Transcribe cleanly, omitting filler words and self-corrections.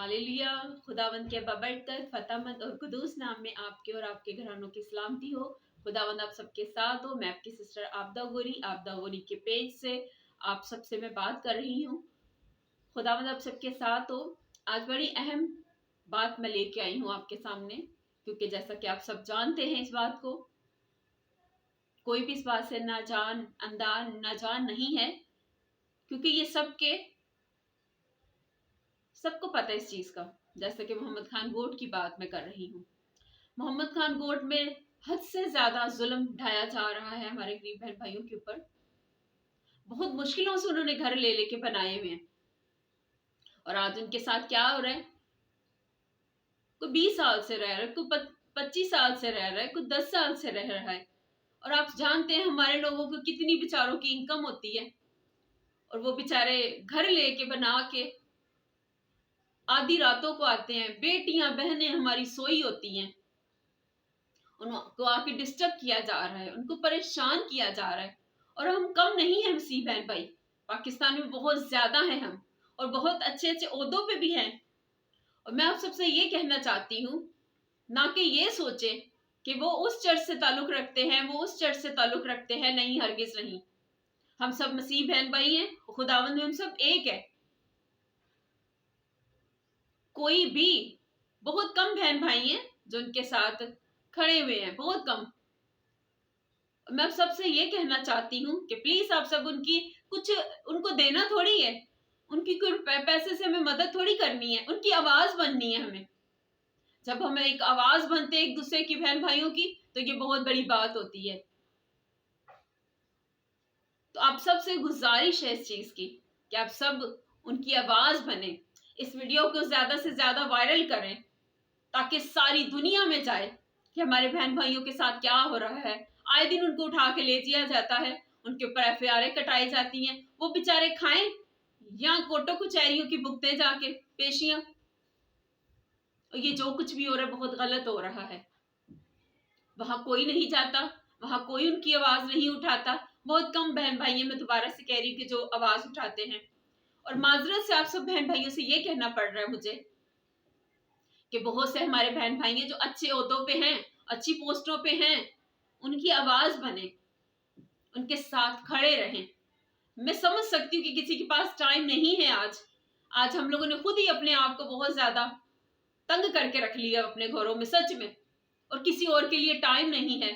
Hallelujah. खुदावंद के बबरकत फतामत और कुदूस नाम में आपके और आपके घरानों की सलामती हो। खुदावंद आप सबके साथ हो। मैं आपकी सिस्टर आपदा गोरी के पेज से आप सबसे मैं बात कर रही हूँ। खुदावंद आप सबके साथ हो। आज बड़ी अहम बात मैं लेके आई हूँ आपके सामने, क्योंकि जैसा कि आप सब जानते हैं इस बात को, कोई भी इस बात से नाजान नहीं है, क्योंकि ये सबको पता है इस चीज का। जैसे कि मोहम्मद खान गोट की बात मैं कर रही हूँ। मोहम्मद खान गोट में हद से ज्यादा जुल्म ढाया जा रहा है हमारे गरीब बहन भाइयों के ऊपर। बहुत मुश्किलों से उन्होंने घर ले लेके बनाए हुए हैं, और आज उनके साथ क्या हो रहा है। कोई 20 साल से रह रहा है, कोई 25 साल से रह रहा है, कोई 10 साल से रह रहा है। और आप जानते हैं हमारे लोगों को कितनी बेचारों की इनकम होती है, और वो बेचारे घर लेके बना के आधी रातों को आते हैं। बेटियां बहनें हमारी सोई होती हैं, उनको आके डिस्टर्ब किया जा रहा है, उनको परेशान किया जा रहा है। और हम कम नहीं है मसीह बहन भाई, पाकिस्तान में बहुत ज्यादा है हम, और बहुत अच्छे अच्छे ओहदों पे भी हैं। और मैं आप सबसे ये कहना चाहती हूँ, ना कि ये सोचे कि वो उस चर्च से ताल्लुक रखते हैं, वो उस चर्च से ताल्लुक रखते हैं। नहीं, हरगिज नहीं। हम सब मसीह बहन भाई हैं, खुदावंद में हम सब एक है। कोई भी बहुत कम बहन भाई हैं जो उनके साथ खड़े हुए हैं, बहुत कम। मैं आप सबसे ये कहना चाहती हूँ कि प्लीज आप सब उनको देना थोड़ी है, उनकी कोई पैसे से हमें मदद थोड़ी करनी है, उनकी आवाज बननी है हमें। जब हमें एक आवाज बनते हैं एक दूसरे की बहन भाइयों की, तो ये बहुत बड़ी बात होती है। तो आप सबसे गुजारिश है इस चीज की कि आप सब उनकी आवाज बने। इस वीडियो को ज्यादा से ज्यादा वायरल करें, ताकि सारी दुनिया में जाए कि हमारे बहन भाइयों के साथ क्या हो रहा है। आए दिन उनको उठा के ले जाया जाता है, उनके ऊपर एफआईआर कटाई जाती हैं। वो बेचारे खाएं या कोर्टों कचहरियों की भुगते जाके पेशियां। और ये जो कुछ भी हो रहा है बहुत गलत हो रहा है। वहां कोई नहीं जाता, वहां कोई उनकी आवाज नहीं उठाता। बहुत कम बहन भाई हैं, मैं दोबारा से कह रही हूँ, कि जो आवाज उठाते हैं। और माजरत से आप सब बहन भाइयों से ये कहना पड़ रहा है मुझे कि बहुत से हमारे बहन भाई हैं जो अच्छे ओहदों पे हैं, अच्छी पोस्टों पे हैं। उनकी आवाज बने, उनके साथ खड़े रहें। मैं समझ सकती हूँ कि किसी के पास टाइम नहीं है। आज हम लोगों ने खुद ही अपने आप को बहुत ज्यादा तंग करके रख लिया अपने घरों में, सच में। और किसी और के लिए टाइम नहीं है।